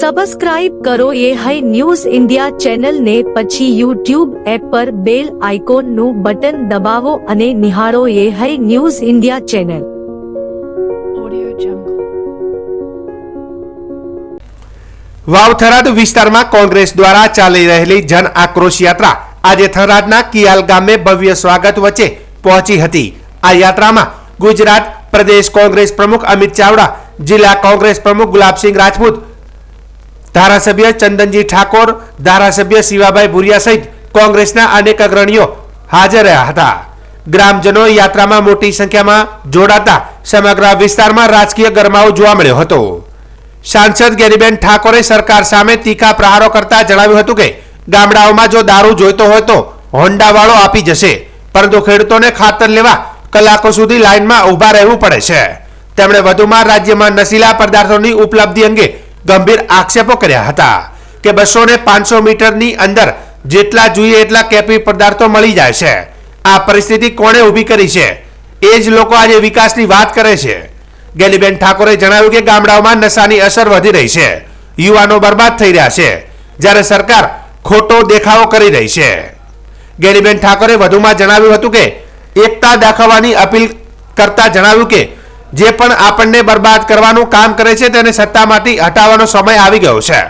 Subscribe કરો એ high news India channel ને પછી યુટ્યુબ એપ પર બેલ આઇકોન નું બટન દબાવો અને નિહાળો એ high news India channel. Vav Tharad વિસ્તારમાં કોંગ્રેસ દ્વારા ચાલી રહેલી જન આક્રોશ યાત્રા આજે થરાદના કિયાલ ગામે ભવ્ય સ્વાગત વચ્ચે પહોંચી હતી। આ યાત્રામાં ગુજરાત પ્રદેશ કોંગ્રેસ પ્રમુખ અમિત ચાવડા, જિલ્લા કોંગ્રેસ પ્રમુખ ગુલાબસિંહ રાજપૂત, ધારાસભ્ય ચંદનજી ઠાકોર, ધારાસભ્ય શિવાભાઈ ભુરિયા સહિત કોંગ્રેસના અનેક અગ્રણીઓ હાજર રહ્યા હતા। ગ્રામજનો યાત્રામાં મોટી સંખ્યામાં જોડાતા સમગ્ર વિસ્તારમાં રાજકીય ગરમાવો જોવા મળ્યો હતો। सांसद गैरीबेन ठाकोरे सरकार सामे तीखा प्रहारो करता जणाव्युं हतुं के गामडाओमां जो दारू जोईतो होय तो होंडावाळो आपी जशे, परंतु खेडूतोने खातर लेवा कलाको सुधी लाइनमां उभा रहेवुं पड़े छे। તેમણે વધુમાં રાજ્યમાં નશીલા પદાર્થોની ઉપલબ્ધિ અંગે ગંભીર આક્ષેપો કર્યા હતા કે 200 ને 500 મીટરની અંદર જેટલા જોઈએ એટલા કેફી પદાર્થો મળી જાય છે। આ પરિસ્થિતિ કોણે ઊભી કરી છે? એ જ લોકો આજે વિકાસની વાત કરે છે। ગેલીબેન ઠાકોરે જણાવ્યું કે ગામડાઓમાં નશાની અસર વધી રહી છે, યુવાનો બરબાદ થઈ રહ્યા છે, જ્યારે સરકાર ખોટો દેખાવો કરી રહી છે। ગેલીબેન ઠાકોરે વધુમાં જણાવ્યું હતું કે એકતા દાખવવાની અપીલ કરતા જણાવ્યું કે જે પણ આપણને બરબાદ કરવાનું કામ કરે છે તેને સત્તામાંથી હટાવવાનો સમય આવી ગયો છે।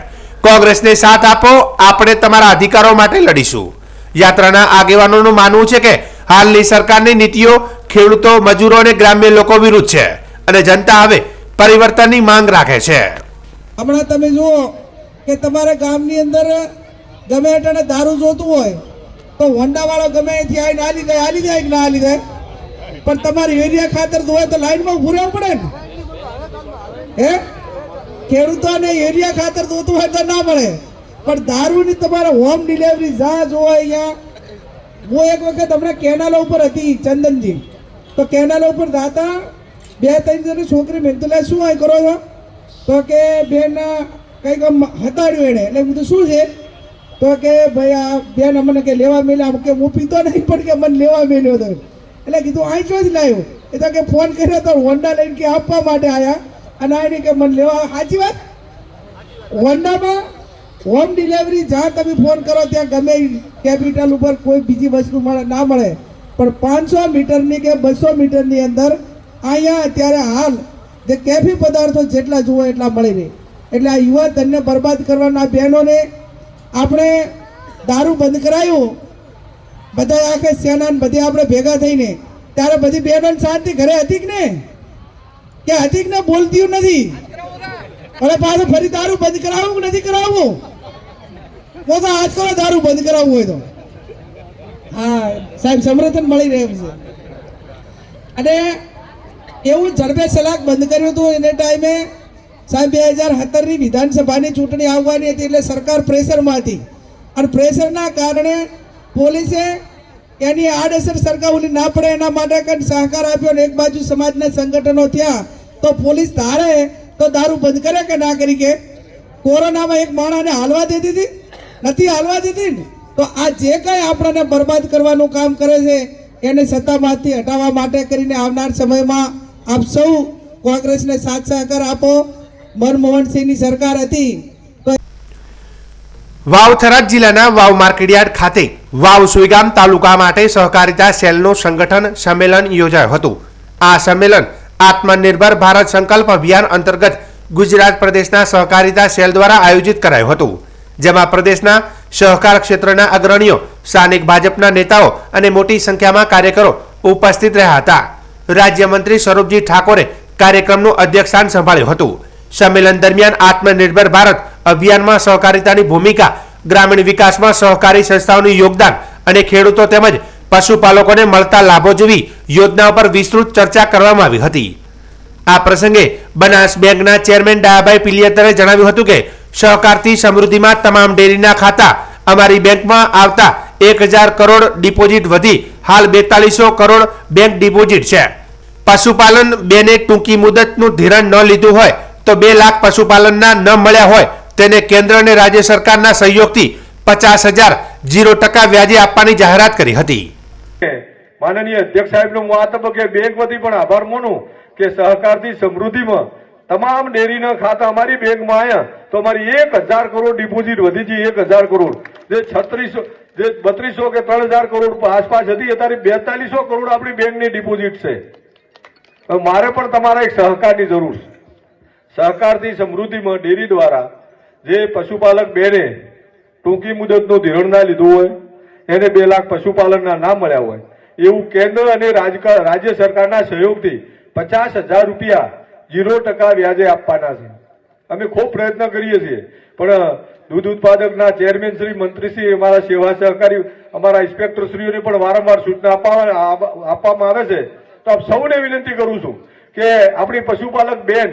કોંગ્રેસને સાથ આપો, આપણે તમારા અધિકારો માટે લડીશું। યાત્રાના આગેવાનોનું માનવું છે કે હાલની સરકારની નીતિઓ ખેડૂતો, મજૂરો અને ગ્રામ્ય લોકો વિરુદ્ધ છે અને जनता હવે પરિવર્તનની માંગ રાખે છે। હમણાં તમે જુઓ કે તમારા ગામની અંદર ગમે એટલે દારૂ જોતું હોય તો હોન્ડાવાળો ગમે અહીંથી આવીને હાલી જાય કે ના હાલી જાય, પણ તમારી એરિયા ખાતર હોય તો લાઈનમાં ઊભું રહેવું પડે ને। હે, ખેડૂતોને એરિયા ખાતર જોતું હોય તો ના મળે, પણ દારૂની તમારે હોમ ડિલિવરી જા જો અહીંયા। હું એક વખત હમણાં કેનાલ ઉપર હતી ચંદનજી, તો કેનાલ ઉપર જાતા 2-3 જણી છોકરી મેં તો શું આ કરો છો તો કે બેન કંઈક હતાડ્યું એને, એટલે હું તો શું છે તો કે ભાઈ આ બેન અમને કે લેવા મેલ્યા, કે હું પીતો નહીં પણ કે મને લેવા મેલ્યો હતો, એટલે કીધું અહીં શું જ લાવ્યો? એ તો કે ફોન કર્યો તો હોન્ડા લઈને કે આપવા માટે આવ્યા અને આને કે મને લેવા। સાચી વાત, હોન્ડામાં હોમ ડિલિવરી જ્યાં તમે ફોન કરો ત્યાં ગમે કેપિટલ ઉપર કોઈ બીજી વસ્તુ મળે ના મળે, પણ 500 મીટરની કે 200 મીટરની અંદર અહીંયા અત્યારે હાલ જે કેફી પદાર્થો જેટલા જુઓ એટલા મળી રહે। એટલે આ યુવા ધનને બરબાદ કરવાના બહેનોને આપણે દારૂ બંધ કરાયું, બધા આખે સેના બધી આપણે ભેગા થઈને, ત્યારે બધી બહેનો શાંતિ ઘરે હતી કે ને, કે હતી કે ને બોલતી નથી। હવે પાછું ફરી દારૂ બંધ કરાવવું કે નથી કરાવવું? તો આજ કરો દારૂ બંધ કરાવવું હોય તો હા સાહેબ સમર્થન મળી રહ્યું છે। અને એવું ઝડપે સલાક બંધ કર્યું હતું એને ટાઈમે સાહેબ 2017ની વિધાનસભાની ચૂંટણી આવવાની હતી, એટલે સરકાર પ્રેશરમાં હતી અને પ્રેશરના કારણે પોલીસે એની આડઅસર સરકારોની ના પડે એના માટે કંઈ સહકાર આપ્યો અને એક બાજુ સમાજના સંગઠનો થયા તો પોલીસ ધારે તો દારૂ બંધ કરે કે ના કરી? કે કોરોનામાં એક માણસને હાલવા દેતી હતી? નથી હાલવા દીધી ને। તો આ જે કંઈ આપણને બરબાદ કરવાનું કામ કરે છે એને સત્તામાંથી હટાવવા માટે કરીને આવનાર સમયમાં આપ સૌ કોંગ્રેસને સાથ સહકાર આપો। મનમોહન સિંહની સરકાર હતી વાવ થરાદ જિલ્લાના વાવ માર્કેટયાર્ડ ખાતે વાવ સુઈગામ તાલુકા માટે સહકારિતા સેલનું સંગઠન સંમેલન યોજાયું હતું। આ સંમેલન આત્મનિર્ભર ભારત સંકલ્પ અભિયાન અંતર્ગત ગુજરાત પ્રદેશના સહકારિતા સેલ દ્વારા આયોજિત કરાયું હતું, જેમાં પ્રદેશના સહકાર ક્ષેત્રના અગ્રણીઓ, સ્થાનિક ભાજપના નેતાઓ અને મોટી સંખ્યામાં કાર્યકરો ઉપસ્થિત રહ્યા હતા। રાજ્યમંત્રી સ્વરૂપજી ઠાકોરે કાર્યક્રમનું અધ્યક્ષસ્થાન સંભાળ્યું હતું। સંમેલન દરમિયાન આત્મનિર્ભર ભારત અભિયાનમાં સહકારિતાની ભૂમિકા, ગ્રામીણ વિકાસમાં સહકારી સંસ્થાઓનું યોગદાન અને ખેડૂતો તેમજ પશુપાલકોને મળતા લાભો જેવી યોજનાઓ પર વિસ્તૃત ચર્ચા કરવામાં આવી હતી। આ પ્રસંગે બનાસ બેંકના ચેરમેન ડાયાભાઈ પિલિયતરે જણાવ્યું હતું કે સહકારથી સમૃદ્ધિમાં તમામ ડેરીના ખાતા અમારી બેંકમાં આવતા 1000 કરોડ ડિપોઝિટ વધી હાલ 4200 કરોડ બેંક ડિપોઝિટ છે। પશુપાલન બેને ટૂંકી મુદતનું ધિરાણ ન લીધું હોય તો 2 લાખ પશુપાલનના ન મળ્યા હોય તેને કેન્દ્ર અને રાજ્ય સરકારના સહયોગથી 50,000 0% વ્યાજે આપવાની જાહેરાત કરી હતી। માનનીય અધ્યક્ષ સાહેબનો હું આ તબક્કે બેંક વતી પણ આભાર માનું કે સહકારથી સમૃદ્ધિમાં તમામ ડેરીના ખાતા અમારી બેંકમાં આવ્યા તો અમારી 1000 કરોડ ડિપોઝિટ વધી ગઈ. 1000 કરોડ જે 3200 કે 3000 કરોડ આસપાસ હતી અત્યારે 4200 કરોડ આપણી બેંકની ડિપોઝિટ છે. મારે પણ તમારા એક સહકારની જરૂર છે. સહકારથી સમૃદ્ધિમાં ડેરી દ્વારા જે પશુપાલક બેને ટૂંકી મુદતનું ધિરાણ ના લીધું હોય, એને 2 લાખ પશુપાલનના ના મળ્યા હોય, એવું કેન્દ્ર અને રાજ્ય સરકારના સહયોગથી 50,000 રૂપિયા 0% વ્યાજે આપવાના છે. અમે ખૂબ પ્રયત્ન કરીએ છીએ, પણ દૂધ ઉત્પાદકના ચેરમેન શ્રી, મંત્રીશ્રી, અમારા સેવા સહકારી, અમારા ઇન્સ્પેક્ટરશ્રીઓને પણ વારંવાર સૂચના આપવામાં આવે છે. તો આપ સૌને વિનંતી કરું છું કે આપણી પશુપાલક બેન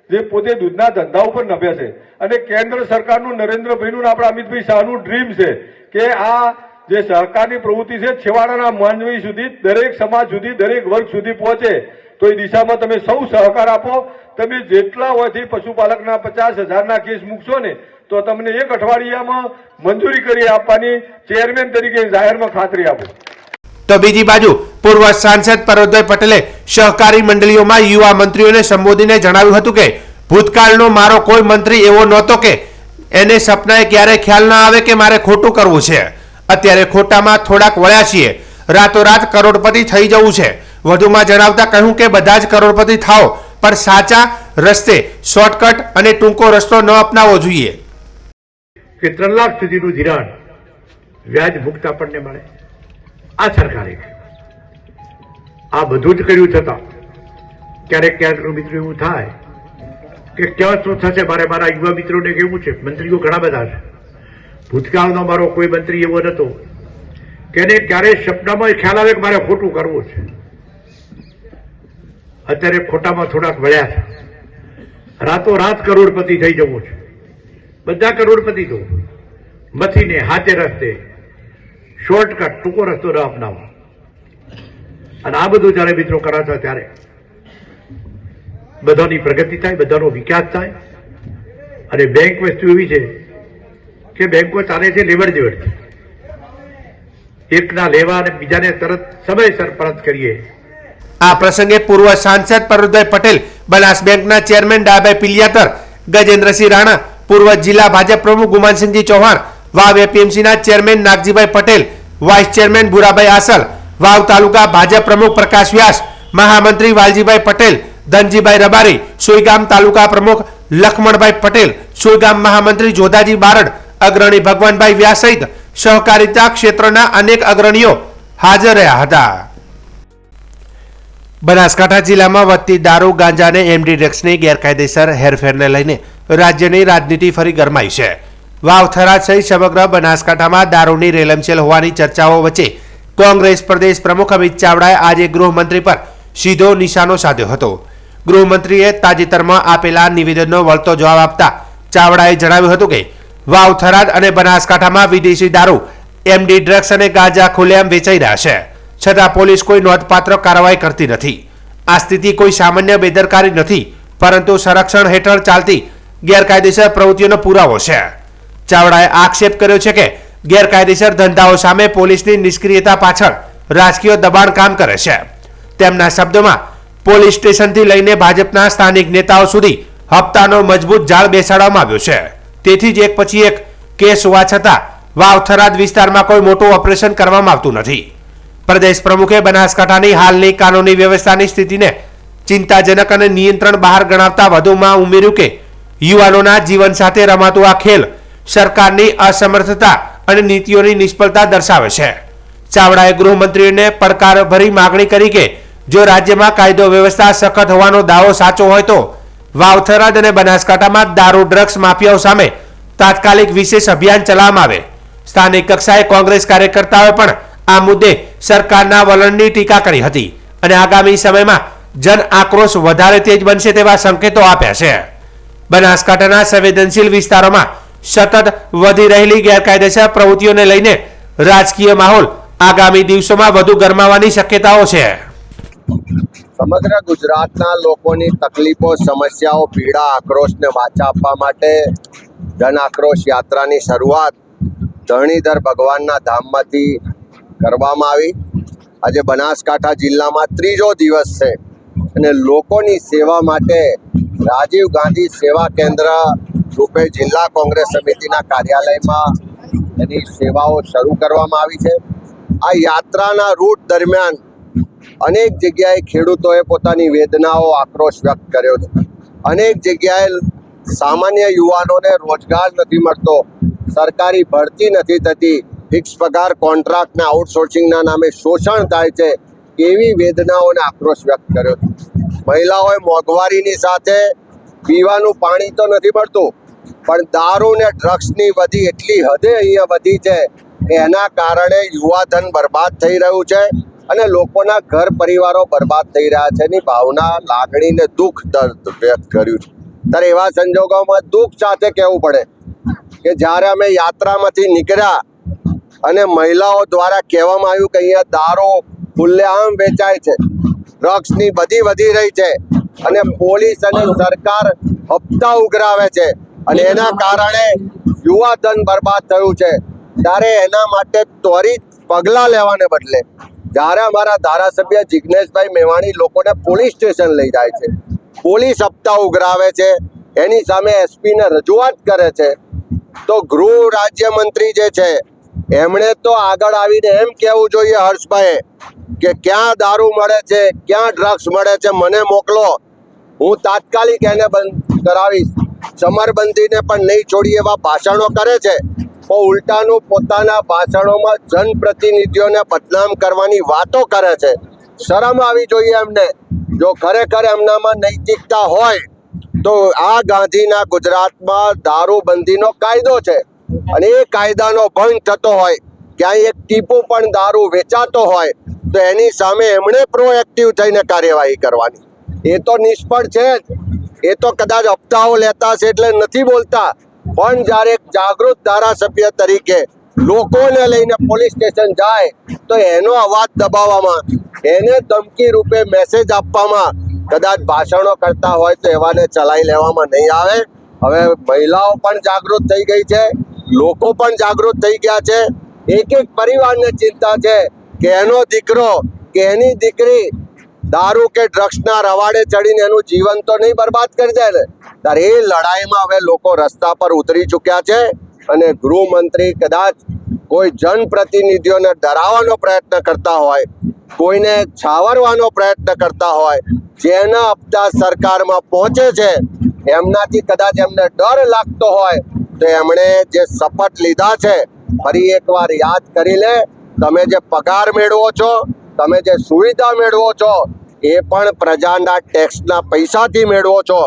જે પોતે દૂધના ધંધા ઉપર નભે છે અને કેન્દ્ર સરકારનું નરેન્દ્રભાઈનું આપણા અમિતભાઈ શાહનું ડ્રીમ છે કે આ જે સહકારની પ્રવૃત્તિ છે છેવાડાના માનવી સુધી, દરેક સમાજ સુધી, દરેક વર્ગ સુધી પહોંચે. તો એ દિશામાં તમે સૌ સહકાર આપો. તમે જેટલા હોયથી પશુપાલકના 50,000ના કેસ મૂકશો ને તો તમને 1 અઠવાડિયામાં મંજૂરી કરી આપવાની ચેરમેન તરીકે જાહેરમાં ખાતરી આપો. તો બીજી બાજુ પૂર્વ સાંસદ પર્વતભાઈ પટેલે સહકારી મંડળીઓમાં યુવા મંત્રીઓને સંબોધીને જણાવ્યું હતું કે ભૂતકાળનો મારો કોઈ મંત્રી એવો નહોતો કે એને સપનાએ ક્યારેય ખ્યાલ ના આવે કે મારે ખોટું કરવું છે. અત્યારે ખોટામાં થોડાક વળ્યા છીએ, રાતોરાત કરોડપતિ થઈ જવું છે. વધુમાં જણાવતા કહ્યું કે બધા જ કરોડપતિ થાઓ, પણ સાચા રસ્તે શોર્ટકટ અને ટૂંકો રસ્તો ન અપનાવવો જોઈએ. કે 3 લાખ સુધીનું ધિરાણ વ્યાજ મુક્ત આપણને મળે. આ સરકારે આ બધું જ કર્યું છતાં ક્યારેક મિત્રો એવું થાય કે ક્યાં શું થશે. મારા યુવા મિત્રોને કેવું છે, મંત્રીઓ ઘણા બધા છે. ભૂતકાળનો મારો કોઈ મંત્રી એવો નતો કે એને ક્યારેય સપનામાં ખ્યાલ આવે કે મારે ખોટું કરવું છે. અત્યારે ખોટામાં થોડાક વળ્યા છે. રાતોરાત કરોડપતિ થઈ જવું છે. બધા કરોડપતિ તો મથીને હાથે રસ્તે શોર્ટકટ ટૂંકો રસ્તો ન અપનાવો. અને આ બધું જયારે મિત્રો કરાતા ત્યારે બધાની પ્રગતિ થાય, બધાનો વિકાસ થાય. અને બેંક વસ્તુ એવી છે કે બેંકો ચાલે છે લેવડ દેવડ. એકના લેવા અને બીજાને તરત સમયસર પરત કરીએ. આ પ્રસંગે પૂર્વ સાંસદ પર્વતભાઈ પટેલ, બનાસ બેંકના ચેરમેન ડાભાઈ પિલિયાતર, ગજેન્દ્રસિંહ રાણા, પૂર્વ જિલ્લા ભાજપ પ્રમુખ ગુમાનસિંહજી ચૌહાણ, વાવ એપીએમસીના chairman Nagjibhai Patel, vice chairman Bhurabhai Asal, Vav તાલુકા ભાજપ પ્રમુખ પ્રકાશ વ્યાસ, મહામંત્રી વાલજીભાઈ પટેલ, ધનજીભાઈ રબારી, સુઈગામ તાલુકા પ્રમુખ લખમણભાઈ પટેલ, સુઈગામ મહામંત્રી જોધાજી બારડ, અગ્રણી ભગવાનભાઈ વ્યાસ સહિત સહકારિતા ક્ષેત્રના અનેક અગ્રણીઓ હાજર રહ્યા હતા. બનાસકાંઠા જિલ્લામાં વધતી દારૂ, ગાંજા અને એમડી ડ્રગ્સની ગેરકાયદેસર હેરફેરને લઈને રાજ્યની રાજનીતિ ફરી ગરમાઈ છે. વાવ, થરાદ સહિત સમગ્ર બનાસકાંઠામાં દારૂની રેલમછેલ હોવાની ચર્ચાઓ વચ્ચે કોંગ્રેસ પ્રદેશ પ્રમુખ અમિત ચાવડાએ આજે ગૃહમંત્રી પર સીધો નિશાનો સાધ્યો હતો. ગૃહમંત્રીએ તાજેતરમાં આપેલા નિવેદનનો વળતો જવાબ આપતા ચાવડાએ જણાવ્યું હતું કે વાવ, થરાદ અને બનાસકાંઠામાં વિદેશી દારૂ, એમડી ડ્રગ્સ અને ગાંજા ખુલ્લેઆમ વેચાઈ રહ્યા છે, છતાં પોલીસ કોઈ નોંધપાત્ર કાર્યવાહી કરતી નથી. આ સ્થિતિ કોઈ સામાન્ય બેદરકારી નથી, પરંતુ સંરક્ષણ હેઠળ ચાલતી ગેરકાયદેસર પ્રવૃત્તિઓનો પુરાવો છે. ચાવડાએ આક્ષેપ કર્યો છે કે ગેરકાયદેસર ધંધાઓ સામે પોલીસની નિષ્ક્રિયતા પાછળ રાજકીય દબાણ કામ કરે છે. તેમના શબ્દોમાં પોલીસ સ્ટેશનથી લઈને ભાજપના સ્થાનિક નેતાઓ સુધી હપ્તાનો મજબૂત જાળ બેસાડવામાં આવ્યો છે. તેથી જ એક પછી એક કેસ હોવા છતાં વાવ, થરાદ વિસ્તારમાં કોઈ મોટું ઓપરેશન કરવામાં આવતું નથી. પ્રદેશ પ્રમુખે બનાસકાંઠાની હાલની કાનૂની વ્યવસ્થાની સ્થિતિને ચિંતાજનક અને નિયંત્રણ બહાર ગણાવતા વધુમાં ઉમેર્યું કે યુવાનોના જીવન સાથે રમાતું આ ખેલ સરકારની અસમર્થતા અને નીતિઓની નિષ્ફળતા દર્શાવે છે. ચાવડાએ ગૃહમંત્રીને પડકારભરી માગણી કરી કે જો રાજ્યમાં કાયદો વ્યવસ્થા સખત હોવાનો દાવો સાચો હોય તો વાવ, થરાદ અને બનાસકાંઠામાં દારૂ, ડ્રગ્સ માફિયાઓ સામે તાત્કાલિક વિશેષ અભિયાન ચલાવવામાં આવે. સ્થાનિક કક્ષાએ કોંગ્રેસ કાર્યકર્તાઓએ પણ આ મુદ્દે સરકારના વલણની ટીકા કરી હતી અને આગામી સમયમાં જન આક્રોશ વધારે તેજ બનશે તેવા સંકેતો આપ્યા છે. બનાસકાંઠાના સંવેદનશીલ વિસ્તારોમાં સતત વધી રહેલી ગેરકાયદેસર પ્રવૃત્તિઓને લઈને રાજકીય માહોલ આગામી દિવસોમાં વધુ ગરમાવાની શક્યતાઓ છે. સમગ્ર ગુજરાતના લોકોની તકલીફો, સમસ્યાઓ, પીડા, આક્રોશને વાચા આપવા માટે જન આક્રોશ યાત્રાની શરૂઆત ધરણીધર ભગવાનના ધામમાંથી કરવામાં આવી. આજે બનાસકાંઠા જિલ્લામાં ત્રીજો દિવસ છે અને લોકોની સેવા માટે રાજીવ ગાંધી સેવા કેન્દ્ર રૂપે જિલ્લા કોંગ્રેસ સમિતિના કાર્યાલયમાં એની સેવાઓ શરૂ કરવામાં આવી છે. આ યાત્રાના રૂટ દરમિયાન અનેક જગ્યાએ ખેડૂતોએ પોતાની વેદનાઓ આક્રોશ વ્યક્ત કર્યો છે. અનેક જગ્યાએ સામાન્ય યુવાનોને રોજગાર નથી મળતો, સરકારી ભરતી નથી થતી, ફિક્સ પગાર કોન્ટ્રાક્ટ ને આઉટસોર્સિંગના નામે શોષણ થાય છે, એવી વેદનાઓને આક્રોશ વ્યક્ત કર્યો છે. મહિલાઓએ મોંઘવારીની સાથે પીવાનું પાણી તો નથી મળતું, પણ દારૂ ને ડ્રગ્સની વધી એટલી હદે અહીંયા વધી છે કે એના કારણે યુવાધન બરબાદ થઈ રહ્યું છે અને લોકોના ઘર પરિવારો બરબાદ થઈ રહ્યા છે એની ભાવના, લાગણી ને દુઃખ દર્દ વ્યક્ત કર્યું છે. ત્યારે એવા સંજોગોમાં દુઃખ સાથે કહેવું પડે કે જ્યારે અમે યાત્રામાંથી નીકળ્યા અને મહિલાઓ દ્વારા કહેવામાં આવ્યું કે અહીંયા દારૂ ખુલ્લેઆમ વેચાય છે, ડ્રગ્સની બધી વધી રહી છે અને પોલીસ અને સરકાર હપ્તા ઉઘરાવે છે અને એના કારણે યુવાધન બરબાદ થયું છે, ત્યારે એના માટે ત્વરિત પગલાં લેવાને બદલે જ્યારે અમારા ધારાસભ્ય જિજ્ઞેશભાઈ મેવાણી લોકોને પોલીસ સ્ટેશન લઈ જાય છે, પોલીસ હપ્તા ઉઘરાવે છે, એની સામે એસપીને રજૂઆત કરે છે, તો ગૃહ રાજ્યમંત્રી જે છે એમણે તો આગળ આવીને એમ કહેવું જોઈએ હર્ષભાઈ કે ક્યાં દારૂ મળે છે, ક્યાં ડ્રગ્સ મળે છે, મને મોકલો, હું તાત્કાલિક એને બંધ કરાવીશ, ચમરબંધીને પણ નહીં છોડી, એવા ભાષણો કરે છે. તો ઉલટાનું પોતાના ભાષણોમાં જનપ્રતિનિધિઓને બદનામ કરવાની વાતો કરે છે. શરમ આવી જોઈએ એમને. જો ખરેખર એમનામાં નૈતિકતા હોય તો આ ગાંધીના ગુજરાતમાં દારૂબંધીનો કાયદો છે અને એ કાયદાનો ભંગ થતો હોય, ક્યાંય એક ટીપું પણ દારૂ વેચાતો હોય તો એની સામે એમણે પ્રોએક્ટિવ થઈને કાર્યવાહી કરવાની. એ તો નિષ્ફળ છે જ. એ તો કદાચ હપ્તાઓ લેતા છે એટલે નથી બોલતા, પણ જ્યારે એક જાગૃત ધારાસભ્ય તરીકે લોકોને લઈને પોલીસ સ્ટેશન જાય તો એનો અવાજ દબાવવામાં, એને ધમકી રૂપે મેસેજ આપવામાં, કદાચ ભાષણો કરતા હોય તો એવાને ચલાવી લેવામાં નહીં આવે. હવે મહિલાઓ પણ જાગૃત થઈ ગઈ છે, લોકો પણ જાગૃત થઈ ગયા છે. એક એક પરિવારને ચિંતા છે કે એનો દીકરો કે એની દીકરી દારૂ કે ડ્રગ્સના રવાડે ચડીને એનું જીવન તો નહીં બરબાદ કરી દે ને. ત્યારે એ લડાઈમાં હવે લોકો રસ્તા પર ઉતરી ચૂક્યા છે અને ગૃહમંત્રી કદાચ કોઈ જનપ્રતિનિધિઓને ડરાવવાનો પ્રયત્ન કરતા હોય, કોઈને છાવરવાનો પ્રયત્ન કરતા હોય, જેના હપ્તા સરકારમાં પહોંચે છે એમનાથી કદાચ એમને ડર લાગતો હોય તો એમણે જે શપથ લીધા છે ફરી એકવાર યાદ કરી લે. તમે જે પગાર મેળવો છો, તમે જે સુવિધા મેળવો છો એ પણ પ્રજાના ટેક્સના પૈસાથી મેળવો છો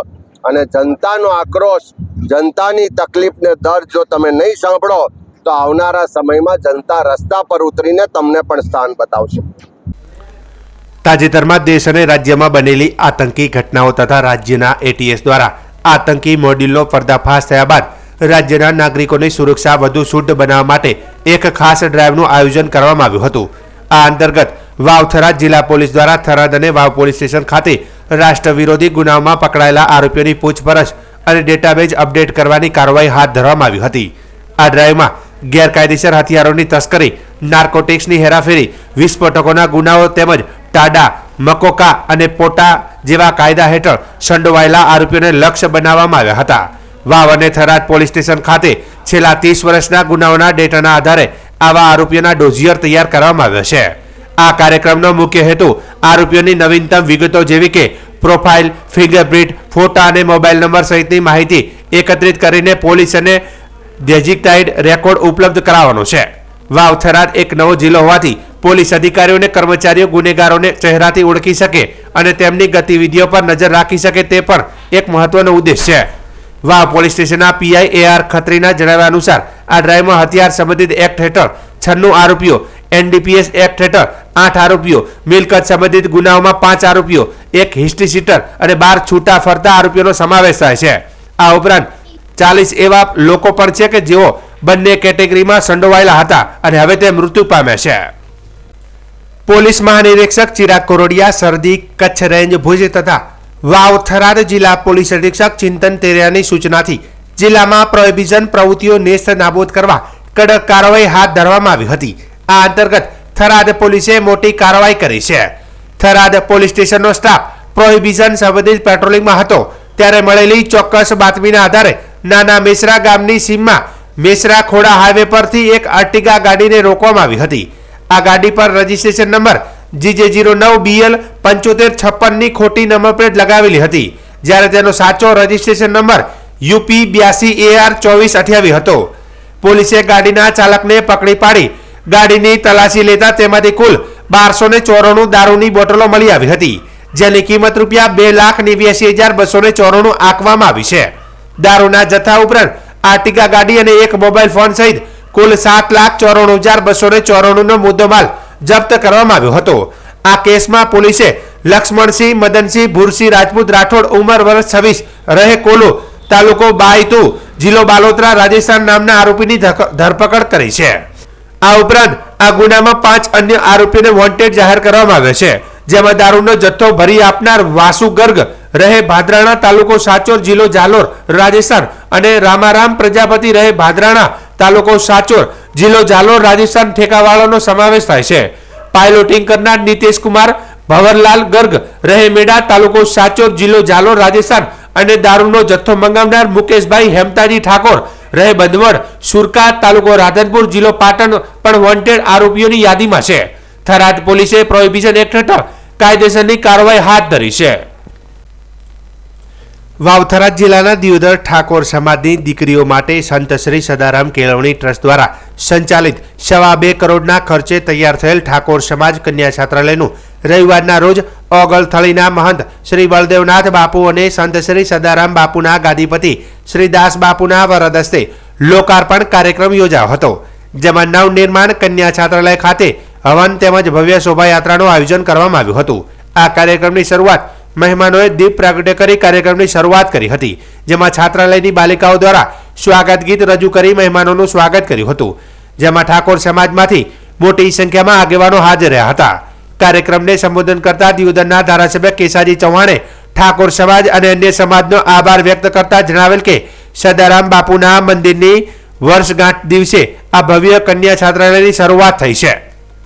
અને જનતાનો આક્રોશ, જનતાની તકલીફને દર્દ જો તમે નહીં સાંભળો તો આવનારા સમયમાં જનતા રસ્તા પર ઉતરીને તમને પણ સ્થાન બતાવશે. તાજેતરમાં દેશ અને રાજ્યમાં બનેલી આતંકી ઘટનાઓ તથા રાજ્યના એટીએસ દ્વારા આતંકી મોડ્યુલનો પર્દાફાશ થયા બાદ રાજ્યના નાગરિકોની સુરક્ષા વધુ શુદ્ધ બનાવવા માટે એક ખાસ ડ્રાઈવનું આયોજન કરવામાં આવ્યું હતું. આ અંતર્ગત વાવ થરાદ જિલ્લા પોલીસ દ્વારા થરાદ અને વાવ પોલીસ સ્ટેશન ખાતે રાષ્ટ્ર વિરોધી ગુનાઓમાં પકડાયેલા આરોપીઓની પૂછપરછ અને ડેટાબેઝ અપડેટ કરવાની કાર્યવાહી હાથ ધરવામાં આવી હતી. આ ડ્રાઈવમાં ગેરકાયદેસર હથિયારોની તસ્કરી, નાર્કોટિક્સની હેરાફેરી, વિસ્ફોટકોના ગુનાઓ તેમજ ટાડા, મકોકા અને પોટા જેવા કાયદા હેઠળ સંડોવાયેલા આરોપીઓને લક્ષ્ય બનાવવામાં આવ્યા હતા. વાવ અને થરાદ પોલીસ સ્ટેશન ખાતે છેલ્લા 30 વર્ષના ગુનાઓના ડેટાના આધારે આવા આરોપીઓના ડોઝિયર તૈયાર કરવામાં આવ્યો છે. આ કાર્યક્રમનો મુખ્ય હેતુ આરોપીઓની નવીનતમ વિગતો જેવી કે પ્રોફાઇલ, ફિંગરપ્રિન્ટ, ફોટા અને મોબાઈલ નંબર સહિતની માહિતી એકત્રિત કરીને પોલીસ અને ડેજિટાઇડ રેકોર્ડ ઉપલબ્ધ કરાવવાનો છે. વાવ થરાદ એક નવો જિલ્લો હોવાથી પોલીસ અધિકારીઓ અને કર્મચારીઓ ગુનેગારોને ચહેરાથી ઓળખી શકે અને તેમની ગતિવિધિઓ પર નજર રાખી શકે તે પણ એક મહત્વનો ઉદ્દેશ છે. વાવ પોલીસ સ્ટેશનના પીઆઈ AR ખત્રીના જણાવ્યા અનુસાર આ ડ્રાઈવમાં હથિયાર સંબંધિત એક્ટ હેઠળ 96 આરોપીઓ, NDPS એક્ટ હેઠળ 8 આરોપીઓ, મિલકત સંબંધિત ગુનાઓમાં 5 આરોપીઓ, એક હિસ્ટ્રી શીટર અને 12 છૂટા ફરતા આરોપીઓનો સમાવેશ થાય છે. આ ઉપરાંત 40 એવા લોકો પણ છે કે જેઓ બંને કેટેગરીમાં સંડોવાયેલા હતા અને હવે તે મૃત્યુ પામ્યા છે. પોલીસ મહાનિરીક્ષક ચિરાગ કોરોડિયા, સરહદી કચ્છ રેન્જ ભુજ તથા વાવ થરાદ જિલ્લા પોલીસ અધિક્ષક ચિંતન તેરિયાની સૂચનાથી જિલ્લામાં પ્રોહિબિશન પ્રવૃત્તિઓ નેસ્ત નાબૂદ કરવા કડક કાર્યવાહી હાથ ધરવામાં આવી હતી. આ અંતર્ગત થરાદ પોલીસે મોટી કાર્યવાહી કરી છે. થરાદ પોલીસ સ્ટેશનનો સ્ટાફ પ્રોહિબિશન સંબંધિત પેટ્રોલિંગમાં હતો ત્યારે મળેલી ચોક્કસ બાતમીના આધારે નાના મેસરા ગામની સીમમાં મેસરા ખોડા હાઈવે પરથી એક આર્ટિગા ગાડીને રોકવામાં આવી હતી. આ ગાડી પર રજીસ્ટ્રેશન નંબર GJ09BL 7556 ની ખોટી નંબર પ્લેટ લગાવેલી હતી, જ્યારે તેનો સાચો રજીસ્ટ્રેશન નંબર UP 82AR 2428 હતો. પોલીસે ગાડીના ચાલકને પકડી પાડી ગાડીની તલાશી લેતા તેમાંથી કુલ 1294 દારૂની બોટલો મળી આવી હતી, જેની કિંમત ₹2,89,294 આંકવામાં આવી છે. દારૂના જથ્થા ઉપરાંત આર્ટિગા ગાડી અને એક મોબાઈલ ફોન સહિત કુલ 7,94,294 નો મુદ્દામાલ જપ્ત કરવામાં આવ્યો હતો. આ કેસમાં પોલીસે લક્ષ્મણસિંહ મદનસિંહ ભુરસિંહ રાજપૂત રાઠોડ ઉંમર વર્ષ 26 રહે કોલો તાલુકો બાયતુ જિલ્લો બાલોતરા રાજસ્થાન નામના આરોપીની ધરપકડ કરી છે. આ ઉપરાંત આ ગુનામાં 5 અન્ય આરોપીને વોન્ટેડ જાહેર કરવામાં આવ્યા છે, જેમાં દારૂનો જથ્થો ભરી આપનાર વાસુ ગર્ગ રહે ભાદરાણા તાલુકો સાચોર જિલ્લો જાલોર રાજસ્થાન અને રામારામ પ્રજાપતિ રહે ભાદરાણા તાલુકો સાચોર જિલ્લો જાલોર રાજસ્થાન ઠેકાવાળાનો સમાવેશ થાય છે. પાયલોટિંગ કરનાર નીતિશ કુમાર ભવરલાલ ગર્ગ રહે મેડા તાલુકો સાચોર જિલ્લો જાલોર રાજસ્થાન અને દારૂનો જથ્થો મંગાવનાર મુકેશભાઈ હેમતાજી ઠાકોર રહે બંધવડ સુરકા તાલુકો રાધનપુર જિલ્લો પાટણ પણ વોન્ટેડ આરોપીઓની યાદીમાં છે. થરાદ પોલીસે પ્રોહિબિશન એક્ટ હેઠળ કાયદેસરની કાર્યવાહી હાથ ધરી છે. વાવથરા જિલ્લાના દિયોદર ઠાકોર સમાજની દીકરીઓ માટે સંત શ્રી સદારામ કેળવણી ટ્રસ્ટ દ્વારા સંચાલિત 2.25 કરોડના ખર્ચે તૈયાર થયેલ ઠાકોર સમાજ કન્યા છાત્રાલયનું રવિવારના રોજ ઓગળથળીના મહંત શ્રી બળદેવનાથ બાપુ અને સંત શ્રી સદારામ બાપુના ગાદીપતિ શ્રી દાસ બાપુના વરદ હસ્તે લોકાર્પણ કાર્યક્રમ યોજાયો હતો, જેમાં નવનિર્માણ કન્યા છાત્રાલય ખાતે હવન તેમજ ભવ્ય શોભાયાત્રાનું આયોજન કરવામાં આવ્યું હતું. આ કાર્યક્રમની શરૂઆત મહેમાનોએ દીપ પ્રાગટ્ય કરી કાર્યક્રમની શરૂઆત કરી હતી, જેમાં છાત્રાલયની બાલિકાઓ દ્વારા સ્વાગત ગીત રજૂ કરી મહેમાનોનું સ્વાગત કર્યું હતું, જેમાં ઠાકોર સમાજમાંથી મોટી સંખ્યામાં આગેવાનો હાજર રહ્યા હતા. કાર્યક્રમને સંબોધન કરતા દિયોદરના ધારાસભ્ય કેસાજી ચૌહાણે ઠાકોર સમાજ અને અન્ય સમાજનો આભાર વ્યક્ત કરતા જણાવેલ કે સદારામ બાપુના મંદિરની વર્ષગાંઠ દિવસે આ ભવ્ય કન્યા છાત્રાલયની શરૂઆત થઈ છે.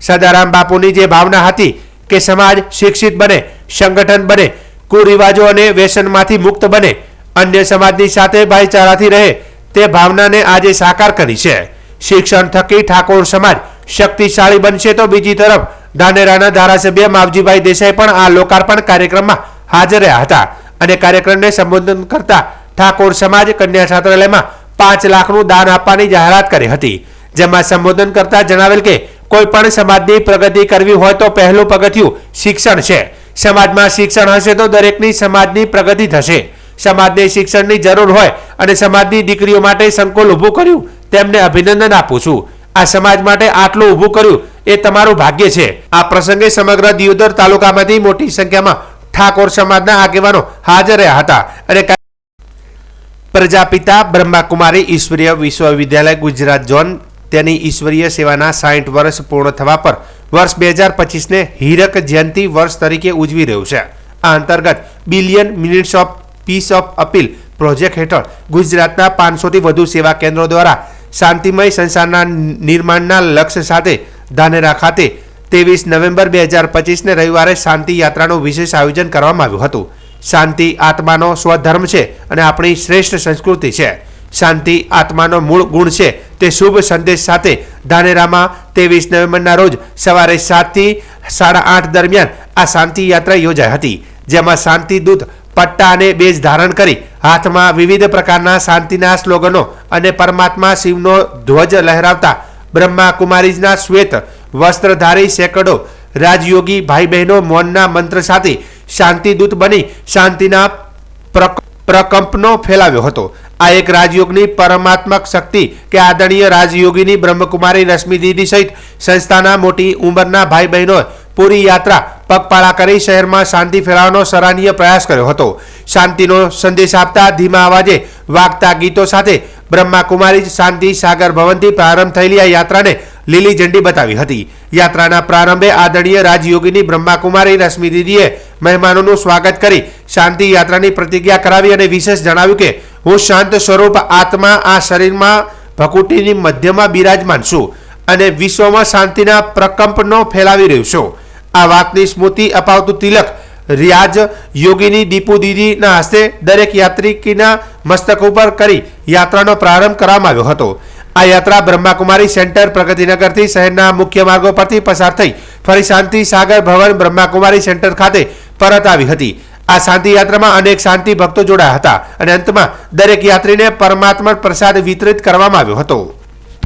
સદારામ બાપુની જે ભાવના હતી કે સમાજ શિક્ષિત બને, સંગઠન બને, કુરિવાજો અને વ્યસનમાંથી મુક્ત બને, અન્ય સમાજની સાથે ભાઈચારાથી રહે, તે ભાવનાને આજે સાકાર કરી છે. શિક્ષણ થકી ઠાકોર સમાજ શક્તિશાળી બનશે તો બીજી તરફ ધાનેરાના ધારાસભ્ય માવજીભાઈ દેસાઈ પણ આ લોકાર્પણ કાર્યક્રમમાં હાજર રહ્યા હતા અને કાર્યક્રમને સંબોધન કરતા ઠાકોર સમાજ કન્યા છાત્રાલયમાં 5 લાખનું દાન આપવાની જાહેરાત કરી હતી, જેમાં સંબોધન કરતા જણાવેલ કે કોઈ પણ સમાજની પ્રગતિ કરવી હોય તો પહેલું પગથિયું શિક્ષણ છે. સમાજમાં શિક્ષણ હશે તો દરેકની સમાજની પ્રગતિ થશે. સમાજને શિક્ષણની જરૂર હોય અને સમાજની દીકરીઓ માટે સંકુલ ઊભું કર્યું, તેમને અભિનંદન આપું છું. આ સમાજ માટે આટલું ઊભું કર્યું એ તમારું ભાગ્ય છે. આ પ્રસંગે સમગ્ર દિયોદર તાલુકામાંથી મોટી સંખ્યામાં ઠાકોર સમાજના આગેવાનો હાજર રહ્યા હતા અને પ્રજાપિતા બ્રહ્માકુમારી ઈશ્વરીય વિશ્વવિદ્યાલય ગુજરાત ઝોન તેની ઈશ્વરીય સેવાના 60 વર્ષ પૂર્ણ થવા પર વર્ષ 2025 ને હીરક જયંતિ વર્ષ તરીકે ઉજવી રહ્યું છે. આ અંતર્ગત billion minutes of piece of appeal project હેઠળ ગુજરાતના 500થી વધુ સેવા કેન્દ્રો દ્વારા શાંતિમય સંસારના નિર્માણના લક્ષ્ય સાથે ધાનેરા ખાતે 23 નવેમ્બર 2025 ને રવિવારે શાંતિ યાત્રાનું વિશેષ આયોજન કરવામાં આવ્યું હતું. શાંતિ આત્માનો સ્વધર્મ છે અને આપણી શ્રેષ્ઠ સંસ્કૃતિ છે. શાંતિ આત્માનો મૂળ ગુણ છે. તે શુભ સંદેશ સાથે ધાનેરામાં 23 નવેમ્બરના રોજ સવારે 7 થી 8:30 દરમિયાન આ શાંતિ યાત્રા યોજાઈ હતી, જેમાં શાંતિ દૂત પટ્ટા અને બેજ ધારણ કરી હાથમાં વિવિધ પ્રકારના શાંતિના સ્લોગનો અને પરમાત્મા શિવનો ધ્વજ લહેરાવતા બ્રહ્માકુમારીના શ્વેત વસ્ત્રધારી સેંકડો રાજયોગી ભાઈ બહેનો મૌનના મંત્ર સાથે શાંતિદૂત બની શાંતિના પ્રકંપનો ફેલાવ્યો હતો. આ એક રાજયોગની પરમાત્મક શક્તિ કે આદરણીય રાજયોગીની બ્રહ્મકુમારી રશ્મિ દીદી સહિત સંસ્થાના મોટી ઉંમરના ભાઈ બહેનો પૂરી યાત્રા પગપાળા કરી શહેરમાં શાંતિ ફેલાવવાનો સરાહનીય પ્રયાસ કર્યો હતો. શાંતિનો સંદેશ આપતા ધીમા અવાજે વાગતા ગીતો સાથે બ્રહ્માકુમારી શાંતિ સાગર ભવનથી પ્રારંભ થયેલી આ યાત્રાને લીલી ઝંડી બતાવી હતી. યાત્રાના પ્રારંભે આદરણીય રાજયોગીની બ્રહ્માકુમારી રશ્મિ દીદીએ મહેમાનોનું સ્વાગત કરી શાંતિ યાત્રાની પ્રતિજ્ઞા કરાવી અને વિશેષ જણાવ્યું કે હું શાંત સ્વરૂપ આત્મા આ શરીરમાં ભકુટીની મધ્યમાં બિરાજમાન છું અને વિશ્વમાં શાંતિના પ્રકંપનો ફેલાવી રહ્યું છું. આ વાતની સ્મૃતિ અપાવતું તિલક રિયાજ યોગીની દીપુ દીદીના હસ્તે દરેક યાત્રિકના મસ્તક ઉપર કરી યાત્રાનો પ્રારંભ કરવામાં આવ્યો હતો। આ યાત્રા બ્રહ્માકુમારી સેન્ટર પ્રગતિનગરથી શહેરના મુખ્ય માર્ગો પરથી પસાર થઈ ફરી શાંતિ સાગર ભવન બ્રહ્માકુમારી સેન્ટર ખાતે પરત આવી હતી। આ શાંતિ યાત્રામાં અનેક શાંતિ ભક્તો જોડાયા હતા અને અંતમાં દરેક યાત્રીને પરમાત્મા પ્રસાદ વિતરિત કરવામાં આવ્યો હતો।